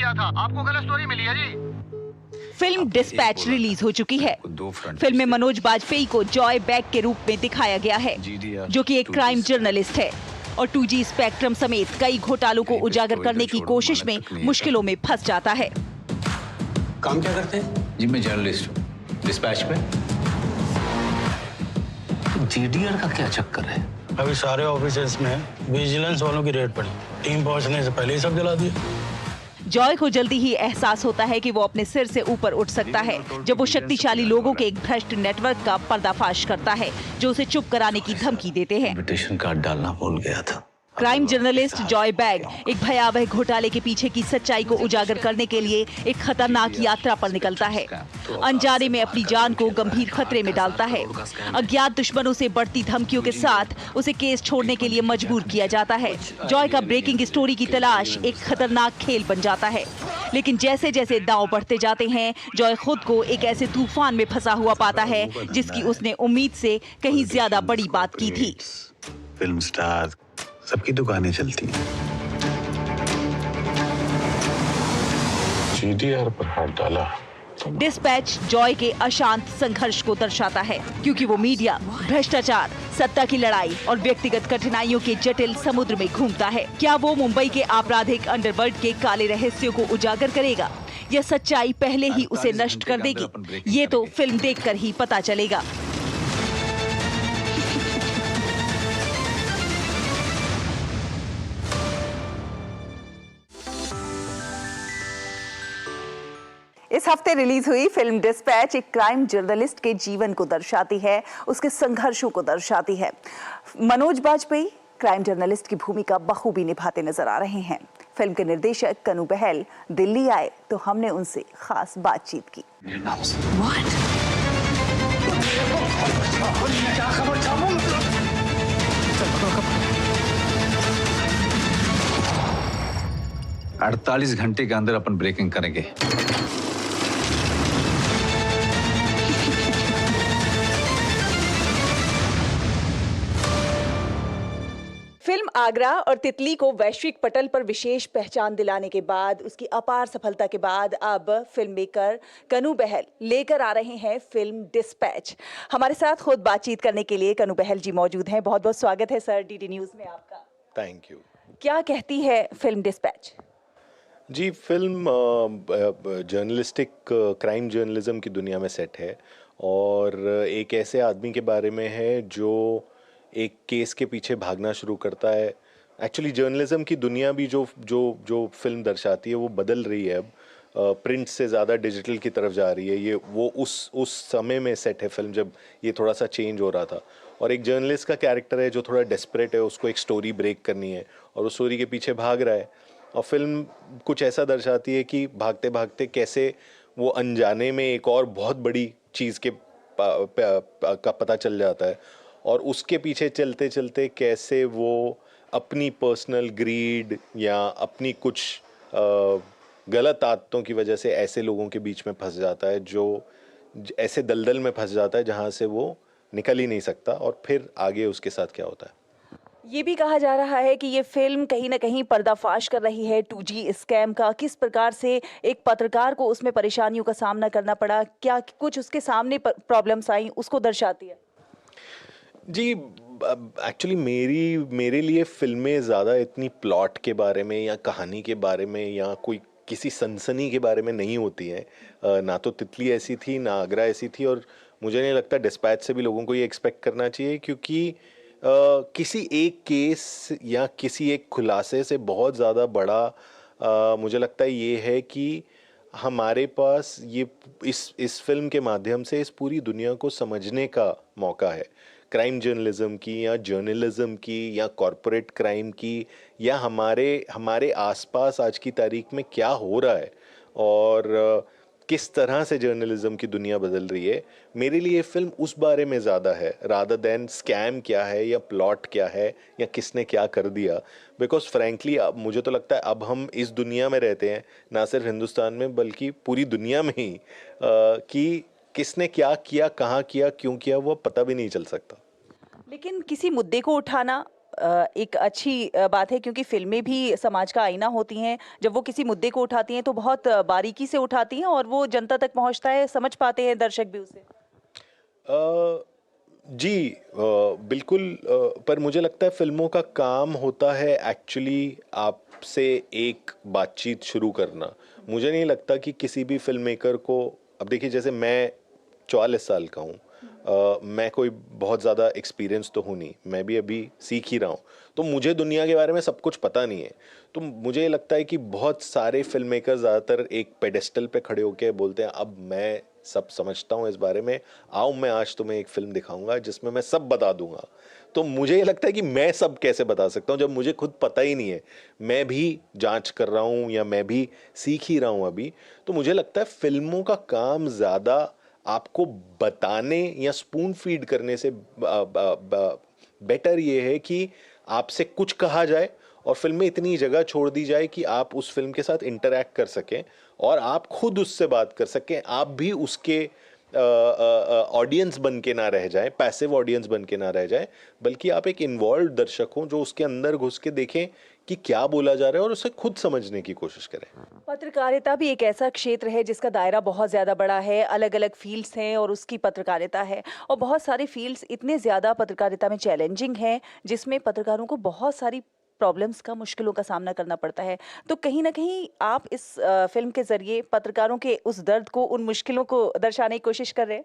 किया था, आपको गलत स्टोरी मिली है जी। फिल्म डिस्पैच रिलीज हो चुकी है। फिल्म में मनोज बाजपेयी को जॉय बैग के रूप में दिखाया गया है, जो कि एक क्राइम जर्नलिस्ट है और 2G स्पेक्ट्रम समेत कई घोटालों को उजागर करने की कोशिश में मुश्किलों में फंस जाता है। काम क्या करते हैं? जी मैं जर्नलिस्ट हूँ, डिस्पैच पे। जीडीआर का क्या चक्कर है? अभी सारे ऑफिसर्स में विजिलेंस वालों की रेड पड़ी, टीम पहुंचने से पहले ही सब जला दिया। जॉय को जल्दी ही एहसास होता है कि वो अपने सिर से ऊपर उठ सकता है जब वो शक्तिशाली लोगों के एक भ्रष्ट नेटवर्क का पर्दाफाश करता है जो उसे चुप कराने की धमकी देते हैं। इन्विटेशन कार्ड डालना भूल गया था। क्राइम जर्नलिस्ट जॉय बैग एक भयावह घोटाले के पीछे की सच्चाई को उजागर करने के लिए एक खतरनाक यात्रा पर निकलता है। अनजाने में अपनी जान को गंभीर खतरे में डालता है। अज्ञात दुश्मनों से बढ़ती धमकियों के साथ उसे केस छोड़ने के लिए मजबूर किया जाता है। जॉय का ब्रेकिंग स्टोरी की तलाश एक खतरनाक खेल बन जाता है, लेकिन जैसे जैसे दांव बढ़ते जाते हैं, जॉय खुद को एक ऐसे तूफान में फंसा हुआ पाता है जिसकी उसने उम्मीद से कहीं ज्यादा बड़ी बात की थी। फिल्म स्टार सबकी दुकानें चलती हैं। जीडीआर पर हाथ डाला। डिस्पैच जॉय के अशांत संघर्ष को दर्शाता है, क्योंकि वो मीडिया, भ्रष्टाचार, सत्ता की लड़ाई और व्यक्तिगत कठिनाइयों के जटिल समुद्र में घूमता है। क्या वो मुंबई के आपराधिक अंडरवर्ल्ड के काले रहस्यों को उजागर करेगा या सच्चाई पहले ही उसे नष्ट कर देगी? ये तो फिल्म देखकर ही पता चलेगा। इस हफ्ते रिलीज हुई फिल्म डिस्पैच एक क्राइम जर्नलिस्ट के जीवन को दर्शाती है, उसके संघर्षों को दर्शाती है। मनोज बाजपेयी क्राइम जर्नलिस्ट की भूमिका बखूबी निभाते नजर आ रहे हैं। फिल्म के निर्देशक कनु बहल दिल्ली आए तो हमने उनसे खास बातचीत की। अड़तालीस घंटे के अंदर अपन ब्रेकिंग करेंगे। फिल्म आगरा और तितली को वैश्विक पटल पर विशेष पहचान दिलाने के बाद, उसकी अपार सफलता के बाद अब फिल्म मेकर कनु बहल लेकर आ रहे हैं फिल्म डिस्पैच। हमारे साथ खुद बातचीत करने के लिए कनु बहल जी मौजूद हैं। बहुत बहुत स्वागत है सर डीडी न्यूज में आपका। Thank you. क्या कहती है फिल्म डिस्पैच? जी, फिल्म जर्नलिस्टिक क्राइम जर्नलिज्म की दुनिया में सेट है और एक ऐसे आदमी के बारे में है जो एक केस के पीछे भागना शुरू करता है। एक्चुअली जर्नलिज्म की दुनिया भी जो फिल्म दर्शाती है वो बदल रही है। अब प्रिंट से ज़्यादा डिजिटल की तरफ जा रही है। ये वो उस समय में सेट है फिल्म जब ये थोड़ा सा चेंज हो रहा था। और एक जर्नलिस्ट का कैरेक्टर है जो थोड़ा डेस्परेट है, उसको एक स्टोरी ब्रेक करनी है और उस स्टोरी के पीछे भाग रहा है। और फिल्म कुछ ऐसा दर्शाती है कि भागते भागते कैसे वो अनजाने में एक और बहुत बड़ी चीज़ के का पता चल जाता है और उसके पीछे चलते चलते कैसे वो अपनी पर्सनल ग्रीड या अपनी कुछ गलत आदतों की वजह से ऐसे लोगों के बीच में फंस जाता है, जो ऐसे दलदल में फंस जाता है जहाँ से वो निकल ही नहीं सकता और फिर आगे उसके साथ क्या होता है। ये भी कहा जा रहा है कि ये फिल्म कहीं ना कहीं पर्दाफाश कर रही है 2G स्कैम का। किस प्रकार से एक पत्रकार को उसमें परेशानियों का सामना करना पड़ा, क्या कुछ उसके सामने प्रॉब्लम्स आई, उसको दर्शाती है? जी, एक्चुअली मेरे लिए फिल्में ज़्यादा इतनी प्लॉट के बारे में या कहानी के बारे में या कोई किसी सनसनी के बारे में नहीं होती हैं। ना तो तितली ऐसी थी, ना आगरा ऐसी थी और मुझे नहीं लगता डिस्पैच से भी लोगों को ये एक्सपेक्ट करना चाहिए, क्योंकि किसी एक केस या किसी एक खुलासे से बहुत ज़्यादा बड़ा मुझे लगता है ये है कि हमारे पास ये इस फिल्म के माध्यम से इस पूरी दुनिया को समझने का मौका है। क्राइम जर्नलिज्म की या जर्नलिज्म की या कॉरपोरेट क्राइम की या हमारे आसपास आज की तारीख में क्या हो रहा है और किस तरह से जर्नलिज्म की दुनिया बदल रही है। मेरे लिए फिल्म उस बारे में ज़्यादा है रादर देन स्कैम क्या है या प्लॉट क्या है या किसने क्या कर दिया। बिकॉज फ्रैंकली मुझे तो लगता है अब हम इस दुनिया में रहते हैं, ना सिर्फ हिंदुस्तान में बल्कि पूरी दुनिया में ही, कि किसने क्या किया, कहाँ किया, क्यों किया, वो पता भी नहीं चल सकता। लेकिन किसी मुद्दे को उठाना एक अच्छी बात है, क्योंकि फिल्में भी समाज का आईना होती हैं। जब वो किसी मुद्दे को उठाती हैं तो बहुत बारीकी से उठाती हैं और वो जनता तक पहुंचता है, समझ पाते हैं दर्शक भी उसे। जी, बिल्कुल। पर मुझे लगता है फिल्मों का काम होता है एक्चुअली आपसे एक बातचीत शुरू करना। मुझे नहीं लगता कि किसी भी फिल्म मेकर को, अब देखिए जैसे मैं 44 साल का हूँ, मैं कोई बहुत ज़्यादा एक्सपीरियंस तो हूँ नहीं, मैं भी अभी सीख ही रहा हूँ, तो मुझे दुनिया के बारे में सब कुछ पता नहीं है। तो मुझे लगता है कि बहुत सारे फिल्म मेकर ज़्यादातर एक पेडेस्टल पे खड़े होकर बोलते हैं अब मैं सब समझता हूँ इस बारे में, आओ मैं आज तुम्हें एक फिल्म दिखाऊंगा जिसमें मैं सब बता दूंगा। तो मुझे ये लगता है कि मैं सब कैसे बता सकता हूँ जब मुझे खुद पता ही नहीं है, मैं भी जांच कर रहा हूँ या मैं भी सीख ही रहा हूँ अभी। तो मुझे लगता है फिल्मों का काम ज़्यादा आपको बताने या स्पून फीड करने से बेटर ये है कि आपसे कुछ कहा जाए और फिल्म में इतनी जगह छोड़ दी जाए कि आप उस फिल्म के साथ इंटरैक्ट कर सकें और आप खुद उससे बात कर सकें, आप भी उसके ऑडियंस बन के ना रह जाएं, पैसिव ऑडियंस बन के ना रह जाएं, बल्कि आप एक इन्वॉल्व दर्शक हो जो उसके अंदर घुस के देखें कि क्या बोला जा रहा है और उसे खुद समझने की कोशिश करें। पत्रकारिता भी एक ऐसा क्षेत्र है जिसका दायरा बहुत ज़्यादा बड़ा है, अलग अलग फील्ड्स हैं और उसकी पत्रकारिता है, और बहुत सारे फील्ड्स इतने ज़्यादा पत्रकारिता में चैलेंजिंग हैं जिसमें पत्रकारों को बहुत सारी प्रॉब्लम्स का, मुश्किलों का सामना करना पड़ता है। तो कहीं ना कहीं आप इस फिल्म के ज़रिए पत्रकारों के उस दर्द को, उन मुश्किलों को दर्शाने की कोशिश कर रहे हैं।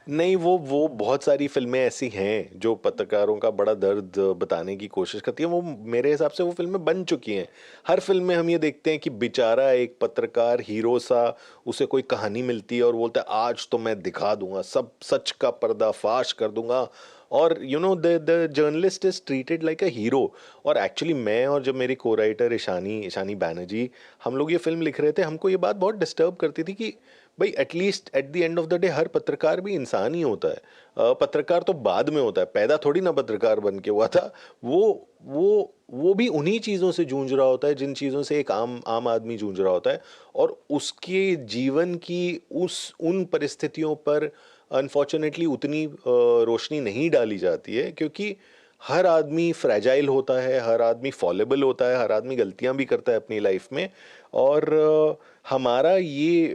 नहीं, वो बहुत सारी फिल्में ऐसी हैं जो पत्रकारों का बड़ा दर्द बताने की कोशिश करती हैं। वो मेरे हिसाब से वो फिल्में बन चुकी हैं। हर फिल्म में हम ये देखते हैं कि बेचारा एक पत्रकार हीरो सा, उसे कोई कहानी मिलती है और बोलता है आज तो मैं दिखा दूंगा, सब सच का पर्दाफाश कर दूंगा, और you know the journalist is treated like a hero. और एक्चुअली मैं और जब मेरी को राइटर ईशानी बैनर्जी, हम लोग ये फिल्म लिख रहे थे, हमको ये बात बहुत डिस्टर्ब करती थी कि भाई at least at the end of the day हर पत्रकार भी इंसान ही होता है। पत्रकार तो बाद में होता है, पैदा थोड़ी ना पत्रकार बन के हुआ था। वो भी उन्हीं चीज़ों से जूझ रहा होता है जिन चीज़ों से एक आम आदमी जूझ रहा होता है, और उसके जीवन की उन परिस्थितियों पर अनफॉर्चुनेटली उतनी रोशनी नहीं डाली जाती है, क्योंकि हर आदमी फ्रैजाइल होता है, हर आदमी फॉलेबल होता है, हर आदमी गलतियां भी करता है अपनी लाइफ में। और हमारा ये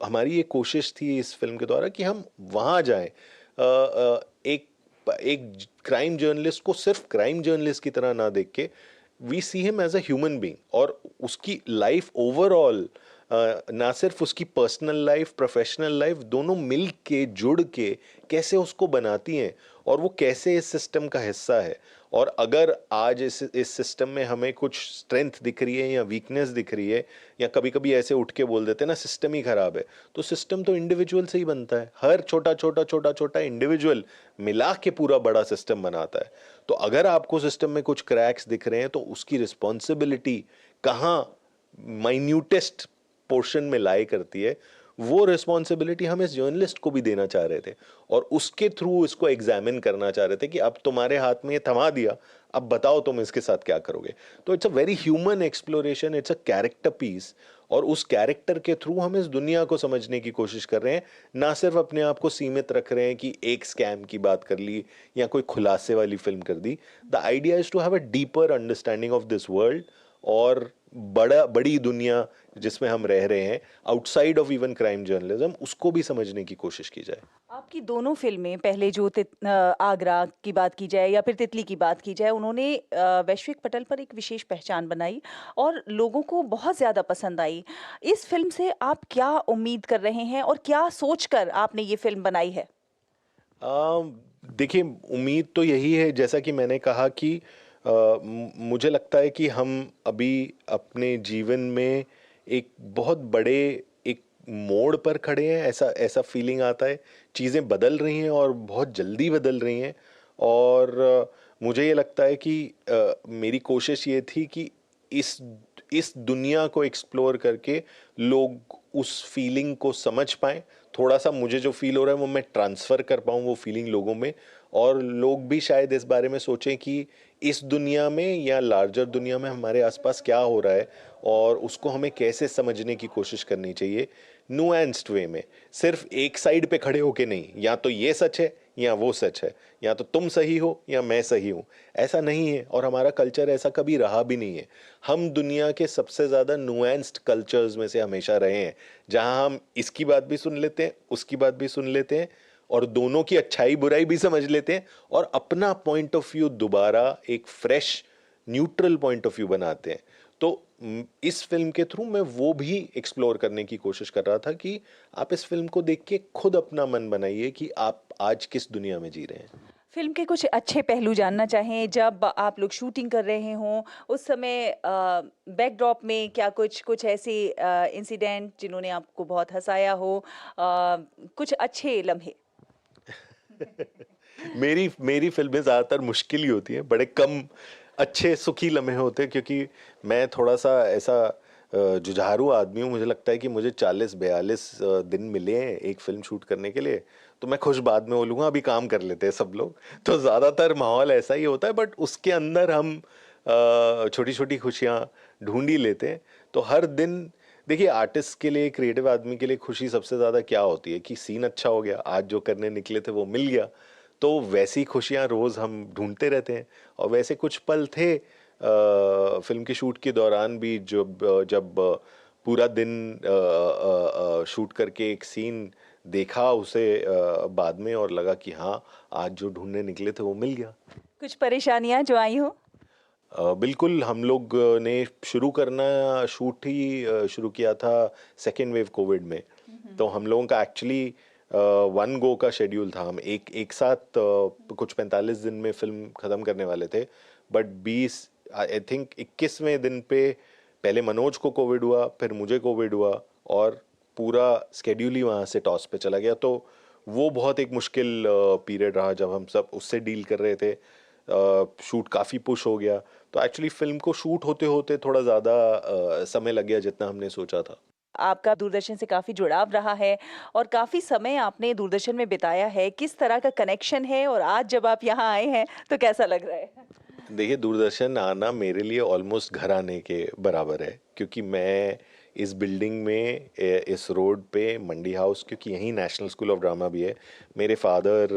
हमारी ये कोशिश थी इस फिल्म के द्वारा कि हम वहाँ जाएं, एक क्राइम जर्नलिस्ट को सिर्फ क्राइम जर्नलिस्ट की तरह ना देख के we see him as a human being, और उसकी लाइफ ओवरऑल, ना सिर्फ उसकी पर्सनल लाइफ, प्रोफेशनल लाइफ, दोनों मिल के जुड़ के कैसे उसको बनाती हैं और वो कैसे इस सिस्टम का हिस्सा है। और अगर आज इस सिस्टम में हमें कुछ स्ट्रेंथ दिख रही है या वीकनेस दिख रही है, या कभी कभी ऐसे उठ के बोल देते हैं ना सिस्टम ही खराब है, तो सिस्टम तो इंडिविजुअल से ही बनता है। हर छोटा इंडिविजुअल मिला के पूरा बड़ा सिस्टम बनाता है। तो अगर आपको सिस्टम में कुछ क्रैक्स दिख रहे हैं तो उसकी रिस्पॉन्सिबिलिटी कहाँ माइन्यूटेस्ट पोर्शन में लाई करती है, वो रिस्पॉन्सिबिलिटी हम इस जर्नलिस्ट को भी देना चाह रहे थे, और उसके थ्रू इसको एग्जामिन करना चाह रहे थे कि अब तुम्हारे हाथ में ये थमा दिया, अब बताओ तुम इसके साथ क्या करोगे। तो it's a very human exploration, it's a character piece, और उस कैरेक्टर के थ्रू हम इस दुनिया को समझने की कोशिश कर रहे हैं, ना सिर्फ अपने आप को सीमित रख रहे हैं कि एक स्कैम की बात कर ली या कोई खुलासे वाली फिल्म कर दी। The idea is to have a deeper understanding of this world, और बड़ी दुनिया जिसमें हम रह रहे हैं outside of even crime journalism, उसको भी समझने की कोशिश की जाए। आपकी दोनों फिल्में, पहले जो आगरा की बात की जाए या फिर तितली की बात की जाए, उन्होंने वैश्विक पटल पर एक विशेष पहचान बनाई और लोगों को बहुत ज़्यादा पसंद आई। इस फिल्म से आप क्या उम्मीद कर रहे हैं और क्या सोचकर आपने ये फिल्म बनाई है? देखिए, उम्मीद तो यही है, जैसा कि मैंने कहा कि मुझे लगता है कि हम अभी अपने जीवन में एक बहुत बड़े एक मोड़ पर खड़े हैं, ऐसा फीलिंग आता है। चीज़ें बदल रही हैं और बहुत जल्दी बदल रही हैं, और मुझे ये लगता है कि मेरी कोशिश ये थी कि इस दुनिया को एक्सप्लोर करके लोग उस फीलिंग को समझ पाएं, थोड़ा सा मुझे जो फील हो रहा है वो मैं ट्रांसफ़र कर पाऊँ वो फीलिंग लोगों में, और लोग भी शायद इस बारे में सोचें कि इस दुनिया में या लार्जर दुनिया में हमारे आसपास क्या हो रहा है और उसको हमें कैसे समझने की कोशिश करनी चाहिए, नुएंस्ड वे में, सिर्फ एक साइड पे खड़े होके नहीं, या तो ये सच है या वो सच है, या तो तुम सही हो या मैं सही हूँ। ऐसा नहीं है, और हमारा कल्चर ऐसा कभी रहा भी नहीं है। हम दुनिया के सबसे ज़्यादा नुएंस्ड कल्चर्स में से हमेशा रहे हैं, जहाँ हम इसकी बात भी सुन लेते हैं, उसकी बात भी सुन लेते हैं, और दोनों की अच्छाई बुराई भी समझ लेते हैं, और अपना पॉइंट ऑफ व्यू दोबारा एक fresh neutral point of view बनाते हैं। तो इस फिल्म के थ्रू मैं वो भी एक्सप्लोर करने की कोशिश कर रहा था कि आप इस फिल्म को देख के खुद अपना मन बनाइए कि आप आज किस दुनिया में जी रहे हैं। फिल्म के कुछ अच्छे पहलू जानना चाहें, जब आप लोग शूटिंग कर रहे हों उस समय बैकड्रॉप में क्या कुछ ऐसे इंसिडेंट जिन्होंने आपको बहुत हंसाया हो, कुछ अच्छे लम्हे? मेरी फिल्में ज़्यादातर मुश्किल ही होती हैं, बड़े कम अच्छे सुखी लम्हे होते हैं, क्योंकि मैं थोड़ा सा ऐसा जुझारू आदमी हूँ। मुझे लगता है कि मुझे 40-42 दिन मिले हैं एक फिल्म शूट करने के लिए, तो मैं खुश बाद में बोलूँगा अभी काम कर लेते हैं सब लोग। तो ज़्यादातर माहौल ऐसा ही होता है, बट उसके अंदर हम छोटी छोटी खुशियाँ ढूंढ ही लेते हैं। तो हर दिन देखिए, आर्टिस्ट के लिए, क्रिएटिव आदमी के लिए खुशी सबसे ज़्यादा क्या होती है कि सीन अच्छा हो गया, आज जो करने निकले थे वो मिल गया। तो वैसी खुशियाँ रोज़ हम ढूंढते रहते हैं, और वैसे कुछ पल थे फिल्म के शूट के दौरान भी, जब पूरा दिन शूट करके एक सीन देखा उसे बाद में, और लगा कि हाँ, आज जो ढूंढने निकले थे वो मिल गया। कुछ परेशानियां जो आई हो? बिल्कुल, हम लोग ने शुरू करना शूट ही शुरू किया था सेकेंड वेव कोविड में। तो हम लोगों का एक्चुअली 1 गो का शेड्यूल था। हम एक साथ कुछ 45 दिन में फिल्म ख़त्म करने वाले थे, बट 20 आई थिंक 21वें दिन पे पहले मनोज को कोविड हुआ, फिर मुझे कोविड हुआ, और पूरा स्केड्यूल ही वहाँ से टॉस पे चला गया। तो वो बहुत एक मुश्किल पीरियड रहा जब हम सब उससे डील कर रहे थे। शूट काफ़ी पुश हो गया, तो एक्चुअली फिल्म को शूट होते होते थोड़ा ज़्यादा समय लग गया जितना हमने सोचा था। आपका दूरदर्शन से काफ़ी जुड़ाव रहा है और काफ़ी समय आपने दूरदर्शन में बिताया है। किस तरह का कनेक्शन है और आज जब आप यहाँ आए हैं तो कैसा लग रहा है? देखिए, दूरदर्शन आना मेरे लिए ऑलमोस्ट घर आने के बराबर है, क्योंकि मैं इस बिल्डिंग में, इस रोड पे, मंडी हाउस, क्योंकि यहीं नेशनल स्कूल ऑफ ड्रामा भी है। मेरे father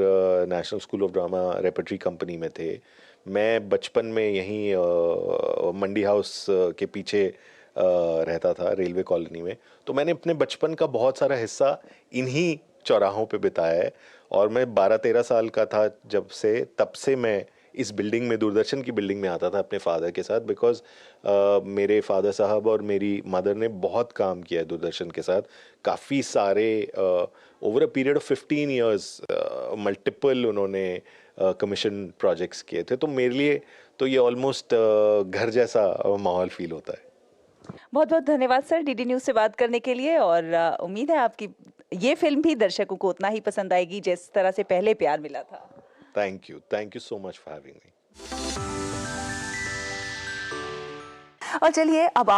national school of drama repertory company में थे। मैं बचपन में यहीं मंडी हाउस के पीछे रहता था, रेलवे कॉलोनी में। तो मैंने अपने बचपन का बहुत सारा हिस्सा इन्हीं चौराहों पे बिताया है, और मैं 12-13 साल का था तब से मैं इस बिल्डिंग में, दूरदर्शन की बिल्डिंग में आता था अपने फादर के साथ, बिकॉज मेरे फादर साहब और मेरी मदर ने बहुत काम किया है दूरदर्शन के साथ। काफ़ी सारे over a period of 15 years multiple उन्होंने कमीशन प्रोजेक्ट्स किए थे। तो मेरे लिए तो ये ऑलमोस्ट घर जैसा माहौल फील होता है। बहुत बहुत धन्यवाद सर डीडी न्यूज़ से बात करने के लिए, और उम्मीद है आपकी ये फिल्म भी दर्शकों को उतना ही पसंद आएगी जिस तरह से पहले प्यार मिला था। Thank you so much for having me. और चलिए अब आप